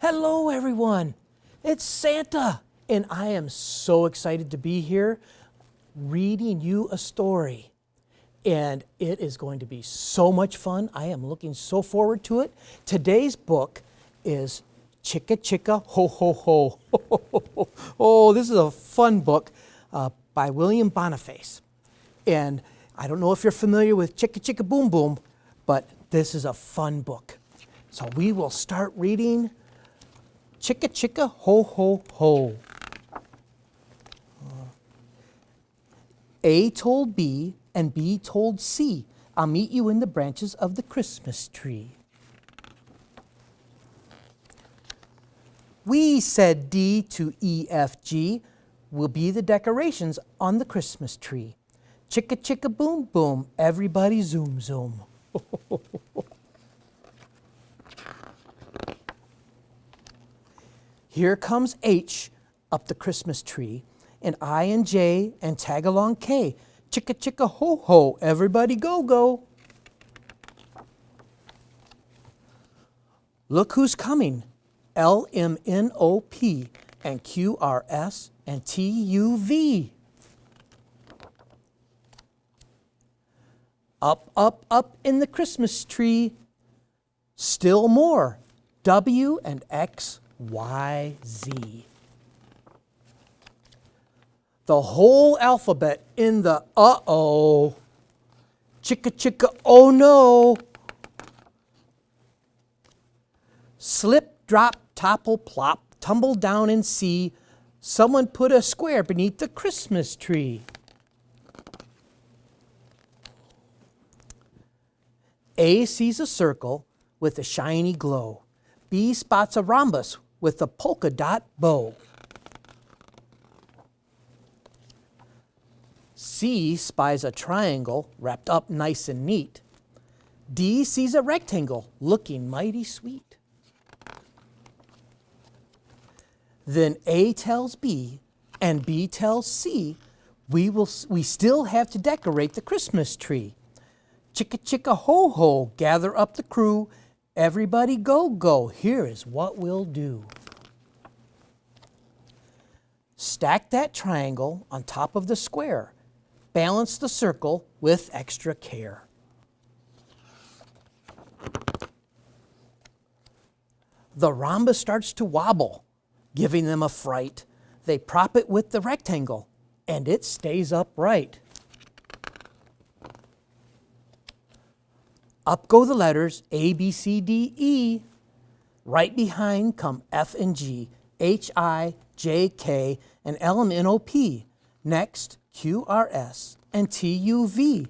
Hello, everyone. It's Santa, and I am so excited to be here reading you a story. And it is going to be so much fun. I am looking so forward to it. Today's book is Chicka Chicka Ho Ho Ho. Oh, this is a fun book by William Boniface. And I don't know if you're familiar with Chicka Chicka Boom Boom, but this is a fun book. So we will start reading Chicka Chicka Ho Ho Ho. A told B and B told C, I'll meet you in the branches of the Christmas tree. We, said D to E, F, G, will be the decorations on the Christmas tree. Chicka chicka boom boom, everybody zoom zoom. Here comes H up the Christmas tree, and I and J and tag along K. Chicka chicka ho ho, everybody go go. Look who's coming. L, M, N, O, P, and Q, R, S, and T, U, V. Up, up, up in the Christmas tree. Still more. W and X, Y, Z. The whole alphabet in the uh-oh. Chicka chicka oh no. Slip, drop, topple, plop, tumble down and see. Someone put a square beneath the Christmas tree. A sees a circle with a shiny glow. B spots a rhombus with a polka dot bow. C spies a triangle wrapped up nice and neat. D sees a rectangle looking mighty sweet. Then A tells B and B tells C, we still have to decorate the Christmas tree. Chicka chicka ho ho, gather up the crew. Everybody go go, here is what we'll do. Stack that triangle on top of the square. Balance the circle with extra care. The rhombus starts to wobble, giving them a fright. They prop it with the rectangle, and it stays upright. Up go the letters A, B, C, D, E. Right behind come F and G, H, I, J, K, and L, M, N, O, P. Next, Q, R, S, and T, U, V,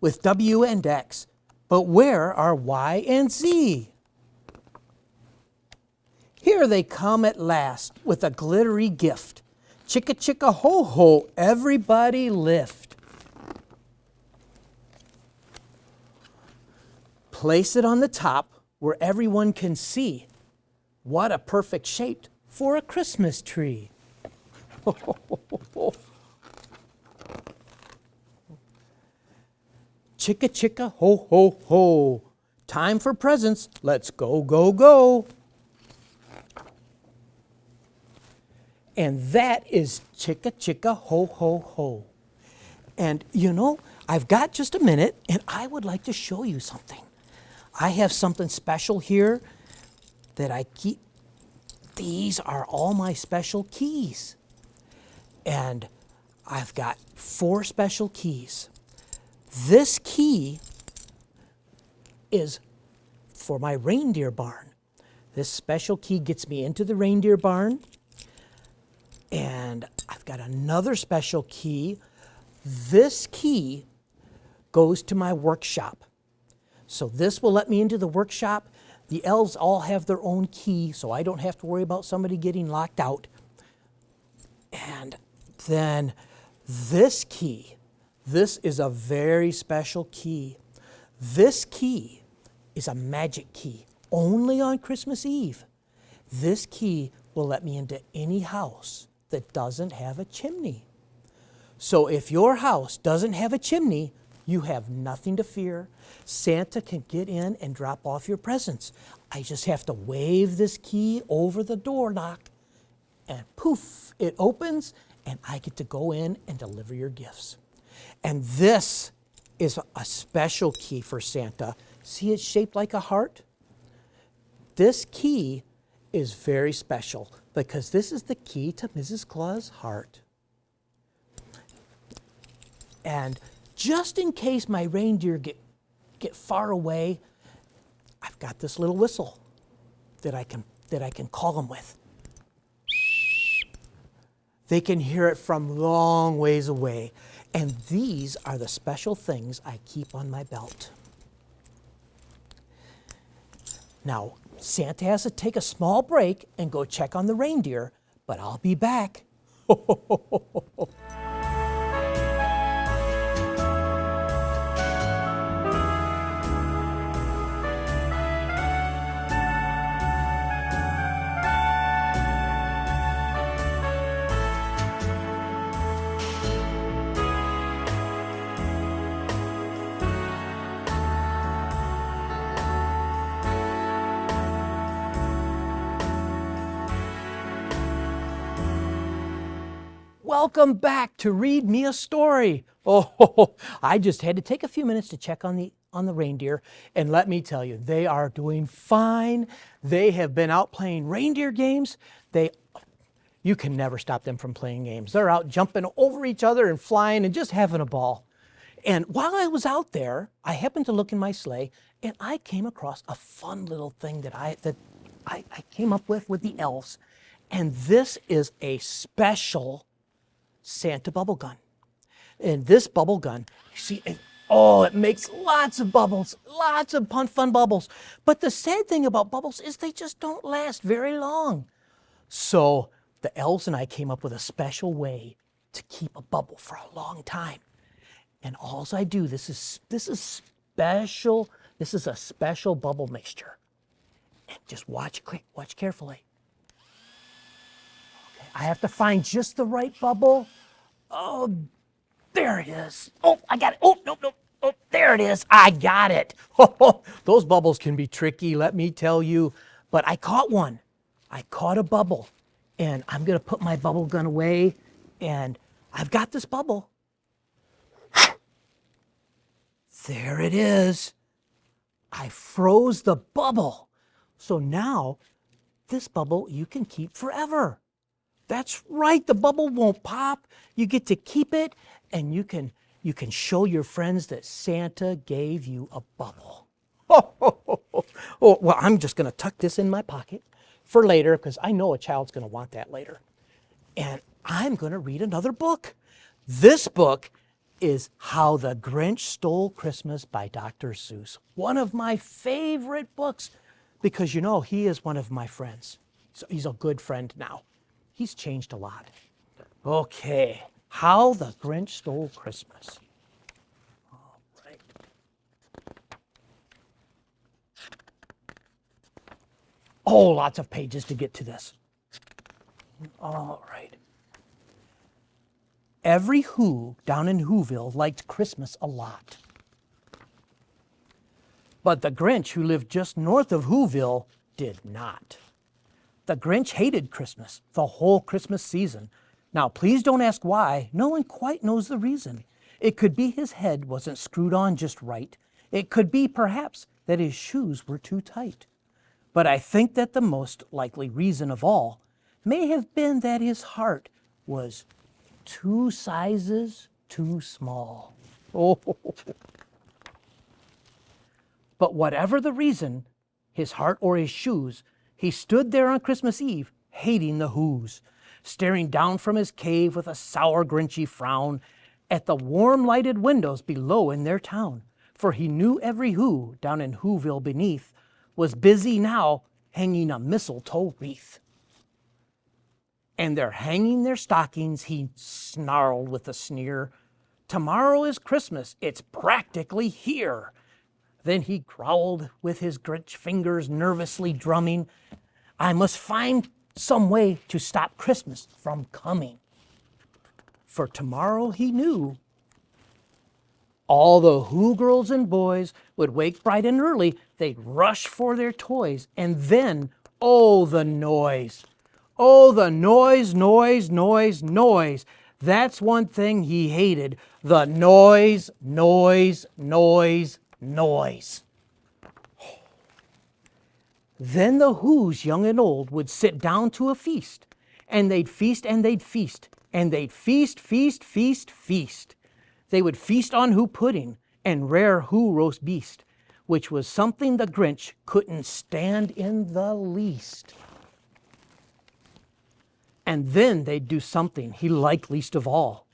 with W and X. But where are Y and Z? Here they come at last with a glittery gift. Chicka chicka ho ho, everybody lift. Place it on the top where everyone can see. What a perfect shape for a Christmas tree. Chicka chicka ho ho ho. Time for presents. Let's go go go. And that is Chicka Chicka Ho Ho Ho. And you know, I've got just a minute and I would like to show you something. I have something special here that I keep. These are all my special keys. And I've got 4 special keys. This key is for my reindeer barn. This special key gets me into the reindeer barn. And I've got another special key. This key goes to my workshop. So this will let me into the workshop. The elves all have their own key, so I don't have to worry about somebody getting locked out. And then this key, this is a very special key. This key is a magic key, only on Christmas Eve. This key will let me into any house that doesn't have a chimney. So if your house doesn't have a chimney, You have nothing to fear. Santa can get in and drop off your presents. I just have to wave this key over the door lock, and poof, it opens, and I get to go in and deliver your gifts. And this is a special key for Santa. See, it's shaped like a heart? This key is very special because this is the key to Mrs. Claus' heart. And just in case my reindeer get far away, I've got this little whistle that I can call them with. They can hear it from long ways away. And these are the special things I keep on my belt. Now, Santa has to take a small break and go check on the reindeer, but I'll be back. Welcome back to Read Me a Story. Oh, I just had to take a few minutes to check on the reindeer, and let me tell you, they are doing fine. They have been out playing reindeer games. You can never stop them from playing games. They're out jumping over each other and flying and just having a ball. And while I was out there, I happened to look in my sleigh, and I came across a fun little thing that I came up with the elves. And this is a special Santa bubble gun. And this bubble gun, you see, it makes lots of bubbles, lots of fun bubbles. But the sad thing about bubbles is they just don't last very long. So the elves and I came up with a special way to keep a bubble for a long time. And all I do, this is special. This is a special bubble mixture. And just watch carefully. Okay, I have to find just the right bubble. Oh, there it is. Oh, I got it. Oh, no. Oh, there it is. I got it. Oh, those bubbles can be tricky, let me tell you. But I caught one. I caught a bubble. And I'm going to put my bubble gun away. And I've got this bubble. There it is. I froze the bubble. So now, this bubble you can keep forever. That's right, the bubble won't pop. You get to keep it, and you can show your friends that Santa gave you a bubble. Oh, well, I'm just going to tuck this in my pocket for later because I know a child's going to want that later. And I'm going to read another book. This book is How the Grinch Stole Christmas by Dr. Seuss. One of my favorite books because, you know, he is one of my friends. So he's a good friend now. He's changed a lot. Okay, How the Grinch Stole Christmas. All right. Oh, lots of pages to get to this. All right. Every Who down in Whoville liked Christmas a lot. But the Grinch, who lived just north of Whoville, did not. The Grinch hated Christmas, the whole Christmas season. Now, please don't ask why. No one quite knows the reason. It could be his head wasn't screwed on just right. It could be, perhaps, that his shoes were too tight. But I think that the most likely reason of all may have been that his heart was 2 sizes too small. Oh. But whatever the reason, his heart or his shoes, he stood there on Christmas Eve, hating the Whos, staring down from his cave with a sour, grinchy frown at the warm lighted windows below in their town. For he knew every Who down in Whoville beneath was busy now hanging a mistletoe wreath. And they're hanging their stockings, he snarled with a sneer. Tomorrow is Christmas, it's practically here. Then he growled with his Grinch fingers nervously drumming, I must find some way to stop Christmas from coming. For tomorrow, he knew, All the Who girls and boys would wake bright and early. They'd rush for their toys. And then, oh, the noise. Oh, the noise, noise, noise, noise. That's one thing he hated. The noise, noise, noise, noise. Then the Who's, young and old, would sit down to a feast. And they'd feast and they'd feast. And they'd feast, feast, feast, feast. They would feast on Who pudding and rare Who roast beast, which was something the Grinch couldn't stand in the least. And then they'd do something he liked least of all.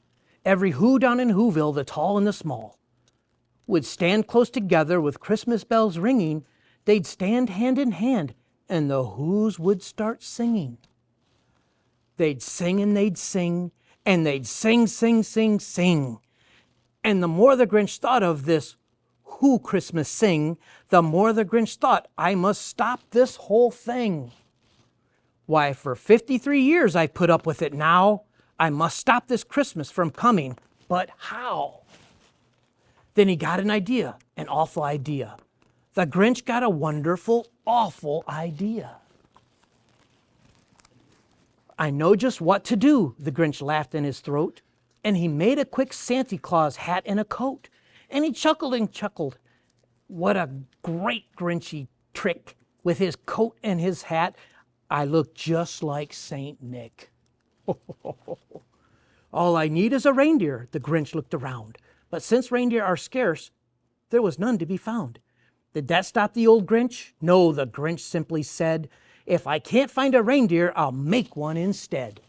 Every Who down in Whoville, the tall and the small, would stand close together with Christmas bells ringing. They'd stand hand in hand, and the Who's would start singing. They'd sing and they'd sing, and they'd sing, sing, sing, sing. And the more the Grinch thought of this Who Christmas sing, the more the Grinch thought, I must stop this whole thing. Why, for 53 years I've put up with it now. I must stop this Christmas from coming, but how? Then he got an idea, an awful idea. The Grinch got a wonderful, awful idea. I know just what to do, the Grinch laughed in his throat. And he made a quick Santa Claus hat and a coat. And he chuckled and chuckled. What a great Grinchy trick. With his coat and his hat, I look just like Saint Nick. All I need is a reindeer, the Grinch looked around. But since reindeer are scarce, there was none to be found. Did that stop the old Grinch? No, the Grinch simply said, if I can't find a reindeer, I'll make one instead.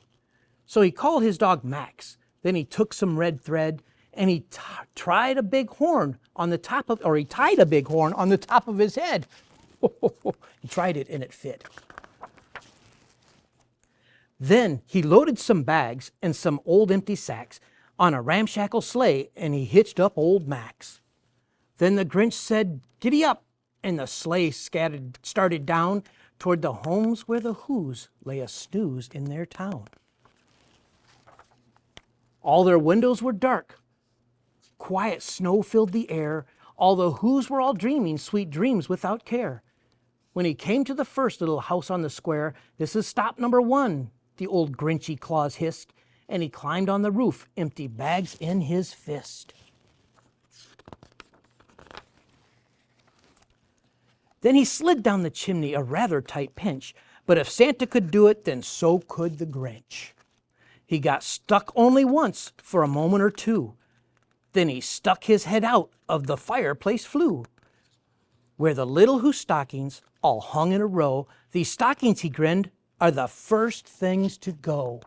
So he called his dog Max. Then he took some red thread and he tied a big horn on the top of, or he tied a big horn on the top of his head. He tried it and it fit. Then he loaded some bags and some old empty sacks on a ramshackle sleigh and he hitched up old Max. Then the Grinch said, giddy up, and the sleigh started down toward the homes where the Who's lay a snooze in their town. All their windows were dark. Quiet snow filled the air. All the Who's were all dreaming sweet dreams without care. When he came to the first little house on the square, this is stop number 1, the old Grinchy Claus hissed, and he climbed on the roof, empty bags in his fist. Then he slid down the chimney, a rather tight pinch, but if Santa could do it, then so could the Grinch. He got stuck only once for a moment or two. Then he stuck his head out of the fireplace flue, where the little Who stockings all hung in a row. These stockings, he grinned, are the first things to go.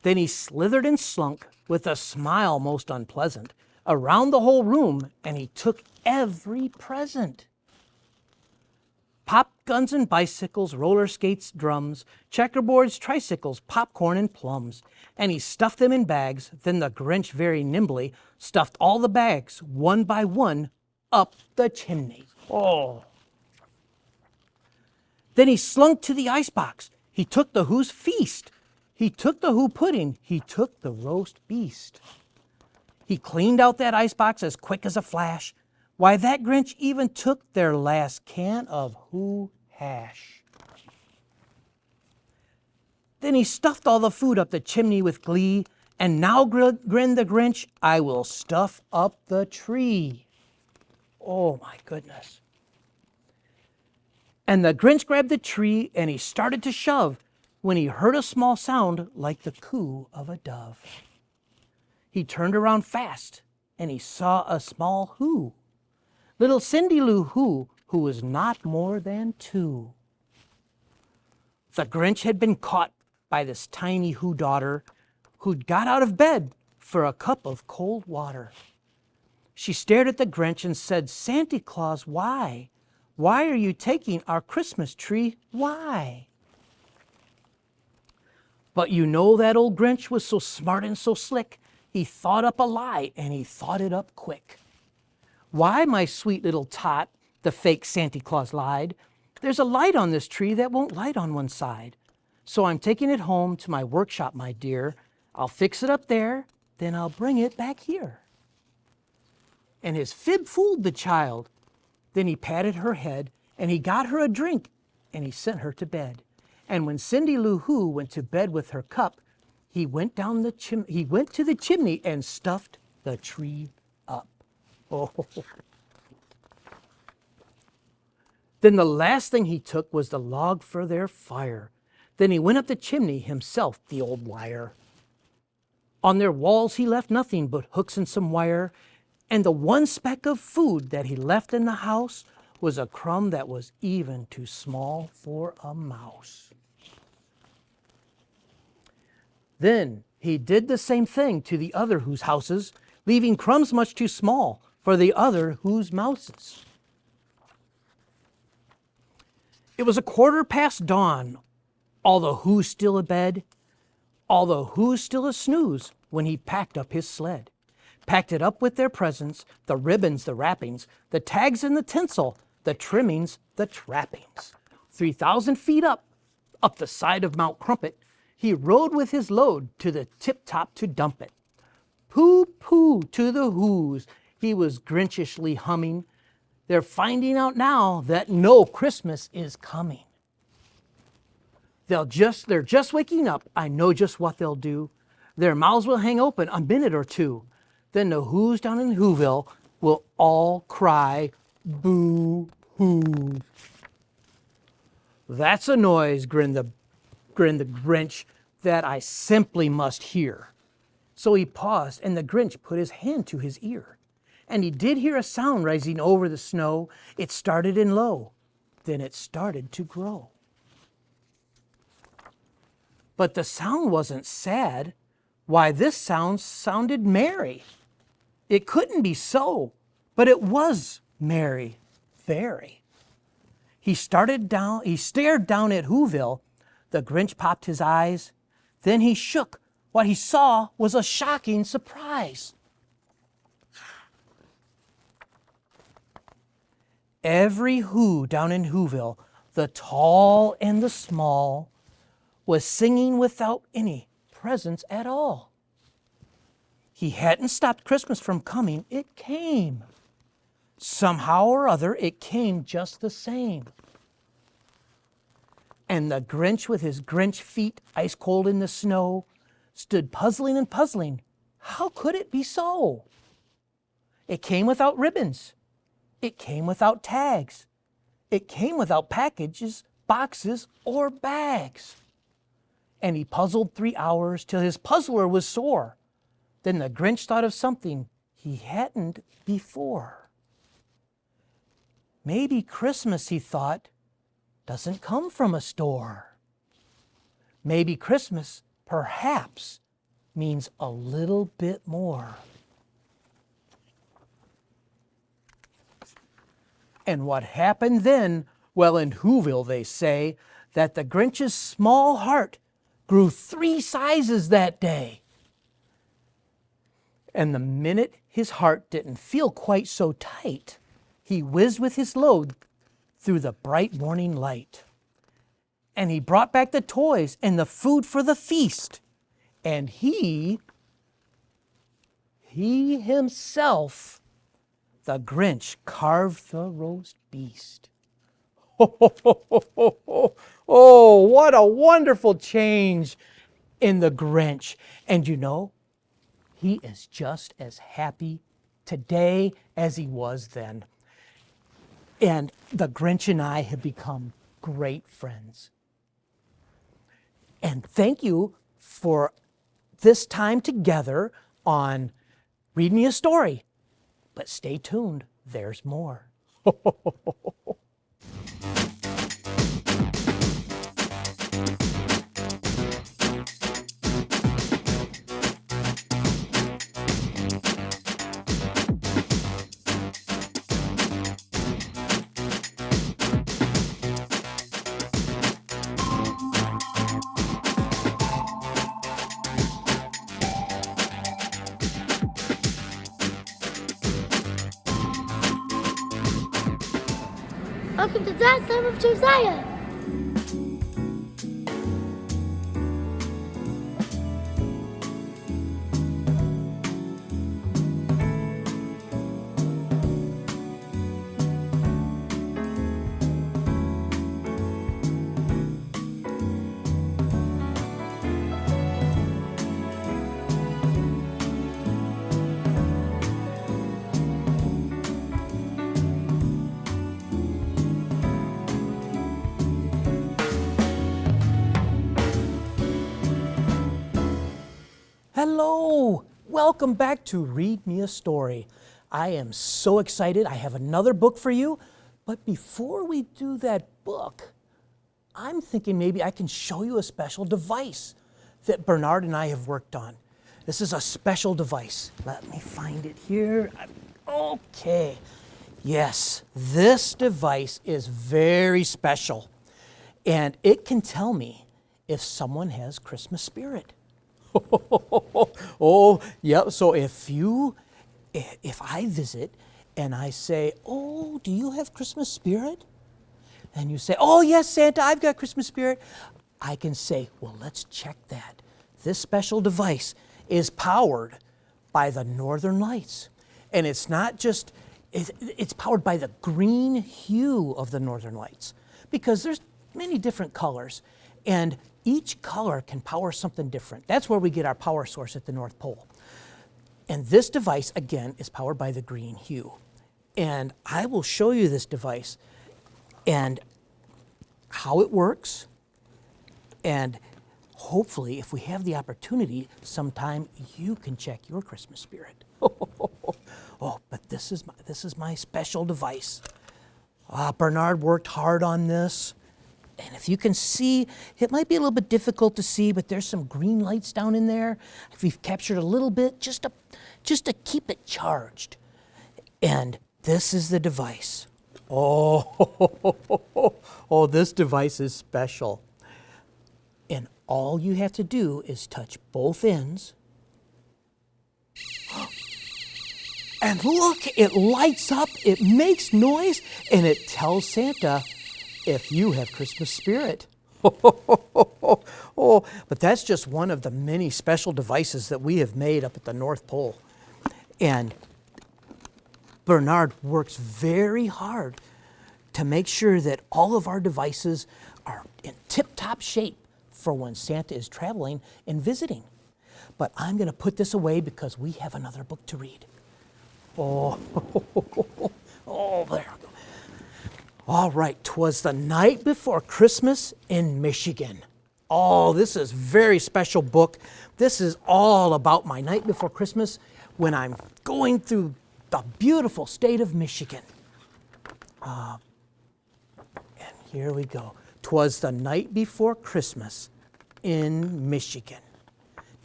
Then he slithered and slunk with a smile most unpleasant around the whole room, and he took every present. Pop guns and bicycles, roller skates, drums, checkerboards, tricycles, popcorn and plums. And he stuffed them in bags. Then the Grinch very nimbly stuffed all the bags, one by one, up the chimney. Oh! Then he slunk to the icebox. He took the Who's feast. He took the Who pudding. He took the roast beast. He cleaned out that icebox as quick as a flash. Why, that Grinch even took their last can of Who hash. Then he stuffed all the food up the chimney with glee, and now grinned the Grinch, I will stuff up the tree. Oh my goodness. And the Grinch grabbed the tree and he started to shove when he heard a small sound like the coo of a dove. He turned around fast and he saw a small Who. Little Cindy Lou Who was not more than 2. The Grinch had been caught by this tiny Who daughter who'd got out of bed for a cup of cold water. She stared at the Grinch and said, Santa Claus, why? Why are you taking our Christmas tree? Why? But you know that old Grinch was so smart and so slick, he thought up a lie and he thought it up quick. Why, my sweet little tot, the fake Santa Claus lied, there's a light on this tree that won't light on one side. So I'm taking it home to my workshop, my dear. I'll fix it up there, then I'll bring it back here." And his fib fooled the child. Then he patted her head, and he got her a drink, and he sent her to bed. And when Cindy Lou Who went to bed with her cup, he went to the chimney and stuffed the tree up. Oh. Then the last thing he took was the log for their fire. Then he went up the chimney himself, the old liar. On their walls he left nothing but hooks and some wire, and the one speck of food that he left in the house was a crumb that was even too small for a mouse. Then he did the same thing to the other whose houses, leaving crumbs much too small for the other whose mouses. It was 1/4 dawn, all the Who's still abed, all the Who's still a snooze when he packed up his sled. Packed it up with their presents, the ribbons, the wrappings, the tags and the tinsel, the trimmings, the trappings. 3,000 feet up the side of Mount Crumpet, he rode with his load to the tip-top to dump it. Pooh, pooh to the Who's, he was grinchishly humming. They're finding out now that no Christmas is coming. They're just waking up, I know just what they'll do. Their mouths will hang open a minute or two. Then the Who's down in Whoville will all cry, boo-hoo. "That's a noise," grinned the Grinch, "that I simply must hear." So he paused, and the Grinch put his hand to his ear. And he did hear a sound rising over the snow. It started in low, then it started to grow. But the sound wasn't sad. Why, this sound sounded merry. It couldn't be so, but it was merry, very. He stared down at Whoville. The Grinch popped his eyes. Then he shook. What he saw was a shocking surprise. Every Who down in Whoville, the tall and the small, was singing without any presents at all. He hadn't stopped Christmas from coming. It came. Somehow or other, it came just the same. And the Grinch with his Grinch feet ice cold in the snow stood puzzling and puzzling. How could it be so? It came without ribbons. It came without tags. It came without packages, boxes, or bags. And he puzzled 3 hours till his puzzler was sore. Then the Grinch thought of something he hadn't before. Maybe Christmas, he thought, doesn't come from a store. Maybe Christmas, perhaps, means a little bit more. And what happened then? Well, in Whoville they say that the Grinch's small heart grew 3 sizes that day. And the minute his heart didn't feel quite so tight, he whizzed with his load through the bright morning light. And he brought back the toys and the food for the feast. And he himself, the Grinch, carved the roast beast. Oh, what a wonderful change in the Grinch. And you know, he is just as happy today as he was then. And the Grinch and I have become great friends. And thank you for this time together on Read Me a Story. But stay tuned, there's more. Welcome to Dad's Time of Josiah. Hello! Welcome back to Read Me a Story. I am so excited. I have another book for you. But before we do that book, I'm thinking maybe I can show you a special device that Bernard and I have worked on. This is a special device. Let me find it here. Okay. Yes, this device is very special. And it can tell me if someone has Christmas spirit. Oh, yeah. So if I visit and I say, oh, do you have Christmas spirit? And you say, oh, yes, Santa, I've got Christmas spirit. I can say, well, let's check that. This special device is powered by the northern lights. And it's not just, it's powered by the green hue of the northern lights, because there's many different colors. And each color can power something different. That's where we get our power source at the North Pole. And this device, again, is powered by the green hue. And I will show you this device and how it works. And hopefully, if we have the opportunity, sometime you can check your Christmas spirit. Oh, but this is my special device. Bernard worked hard on this. And if you can see, it might be a little bit difficult to see, but there's some green lights down in there. We've captured a little bit just to keep it charged. And this is the device. Oh, this device is special. And all you have to do is touch both ends. And look, it lights up, it makes noise, and it tells Santa if you have Christmas spirit. Oh, but that's just one of the many special devices that we have made up at the North Pole. And Bernard works very hard to make sure that all of our devices are in tip-top shape for when Santa is traveling and visiting. But I'm going to put this away because we have another book to read. Oh, there we go. All right, 'twas the night before Christmas in Michigan. Oh, this is a very special book. This is all about my night before Christmas when I'm going through the beautiful state of Michigan. And here we go. 'Twas the night before Christmas in Michigan.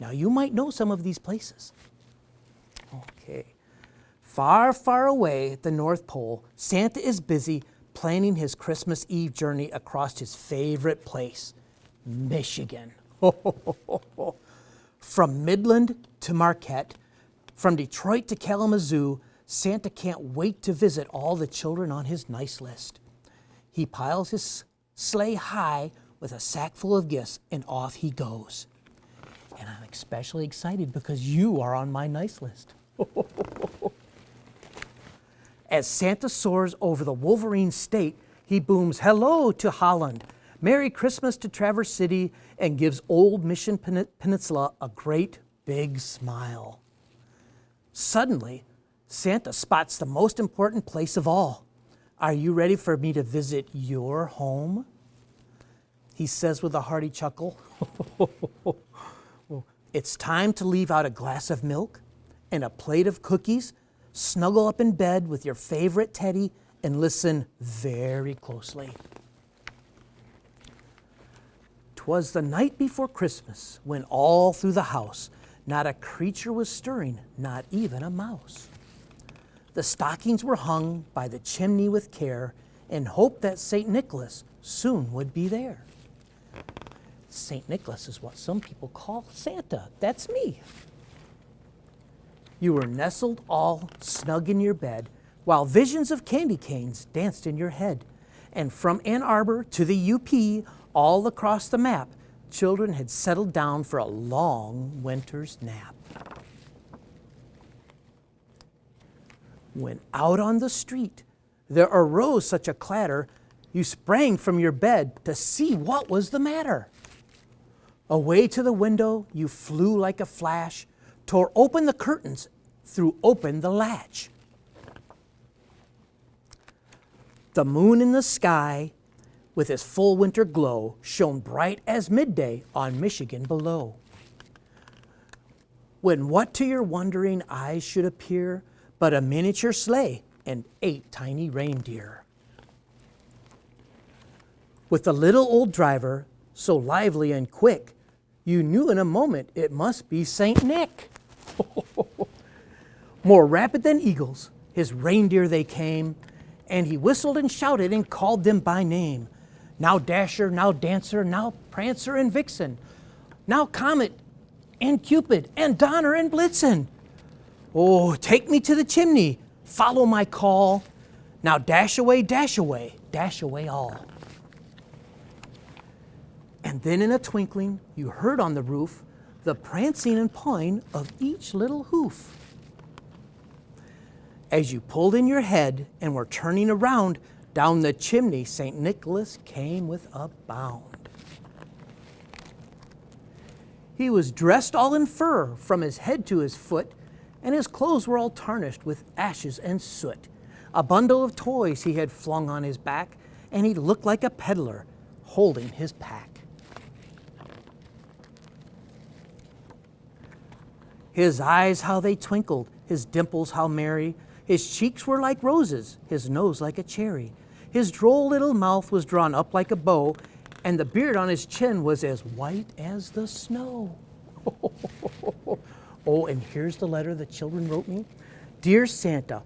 Now, you might know some of these places. Okay. Far, far away at the North Pole, Santa is busy planning his Christmas Eve journey across his favorite place, Michigan. From Midland to Marquette, from Detroit to Kalamazoo, Santa can't wait to visit all the children on his nice list. He piles his sleigh high with a sack full of gifts, and off he goes. And I'm especially excited because you are on my nice list. As Santa soars over the Wolverine state, he booms hello to Holland, Merry Christmas to Traverse City, and gives old Mission Peninsula a great big smile. Suddenly, Santa spots the most important place of all. Are you ready for me to visit your home? He says with a hearty chuckle. It's time to leave out a glass of milk and a plate of cookies, snuggle up in bed with your favorite teddy, and listen very closely. 'Twas the night before Christmas when all through the house not a creature was stirring, not even a mouse. The stockings were hung by the chimney with care in hope that St. Nicholas soon would be there. St. Nicholas is what some people call Santa. That's me. You were nestled all snug in your bed while visions of candy canes danced in your head. And from Ann Arbor to the UP, all across the map, children had settled down for a long winter's nap. When out on the street there arose such a clatter, you sprang from your bed to see what was the matter. Away to the window you flew like a flash, tore open the curtains, threw open the latch. The moon in the sky, with its full winter glow, shone bright as midday on Michigan below. when what to your wondering eyes should appear but a miniature sleigh and 8 tiny reindeer. With the little old driver, so lively and quick, you knew in a moment it must be Saint Nick. More rapid than eagles, his reindeer they came, and he whistled and shouted and called them by name. Now Dasher, now Dancer, now Prancer and Vixen, now Comet and Cupid and Donner and Blitzen. Oh, take me to the chimney, follow my call. Now dash away, dash away, dash away all. And then in a twinkling, you heard on the roof the prancing and pawing of each little hoof. As you pulled in your head and were turning around, down the chimney St. Nicholas came with a bound. He was dressed all in fur from his head to his foot, and his clothes were all tarnished with ashes and soot. A bundle of toys he had flung on his back, and he looked like a peddler holding his pack. His eyes, how they twinkled, his dimples, how merry. His cheeks were like roses, his nose like a cherry. His droll little mouth was drawn up like a bow, and the beard on his chin was as white as the snow. Oh, and here's the letter the children wrote me. Dear Santa,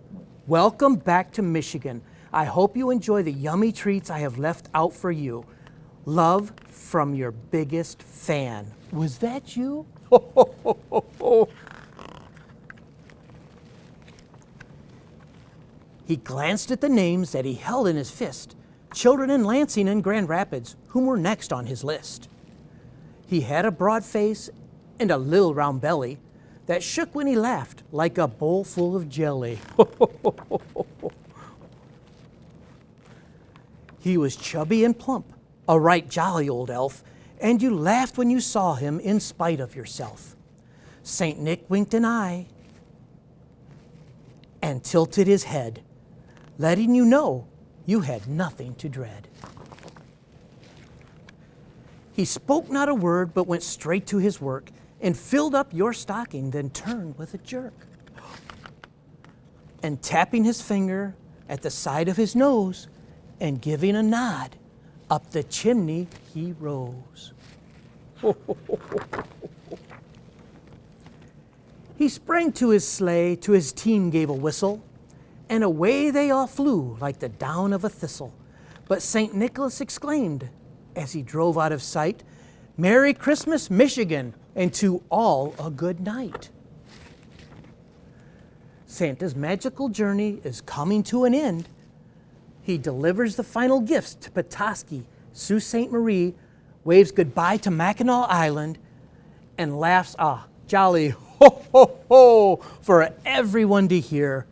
welcome back to Michigan. I hope you enjoy the yummy treats I have left out for you. Love from your biggest fan. Was that you? He glanced at the names that he held in his fist, children in Lansing and Grand Rapids, whom were next on his list. He had a broad face and a little round belly that shook when he laughed like a bowl full of jelly. He was chubby and plump, a right jolly old elf, and you laughed when you saw him in spite of yourself. Saint Nick winked an eye and tilted his head, letting you know you had nothing to dread. He spoke not a word, but went straight to his work and filled up your stocking, then turned with a jerk. And tapping his finger at the side of his nose and giving a nod, up the chimney he rose. He sprang to his sleigh, to his team gave a whistle, and away they all flew like the down of a thistle. But St. Nicholas exclaimed, as he drove out of sight, Merry Christmas, Michigan, and to all a good night. Santa's magical journey is coming to an end. He delivers the final gifts to Petoskey, Sault Ste. Marie, waves goodbye to Mackinac Island, and laughs jolly ho, ho, ho, for everyone to hear.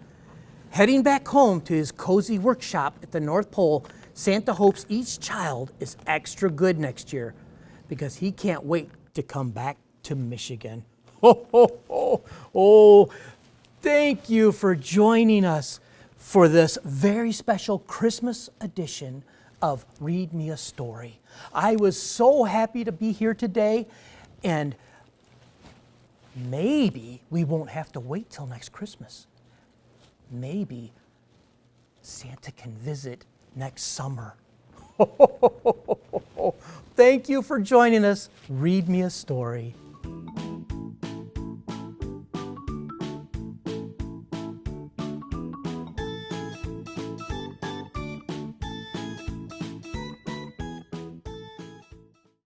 Heading back home to his cozy workshop at the North Pole, Santa hopes each child is extra good next year because he can't wait to come back to Michigan. Ho, ho, ho. Oh, thank you for joining us for this very special Christmas edition of Read Me a Story. I was so happy to be here today, and maybe we won't have to wait till next Christmas. Maybe Santa can visit next summer. Thank you for joining us. Read Me a Story.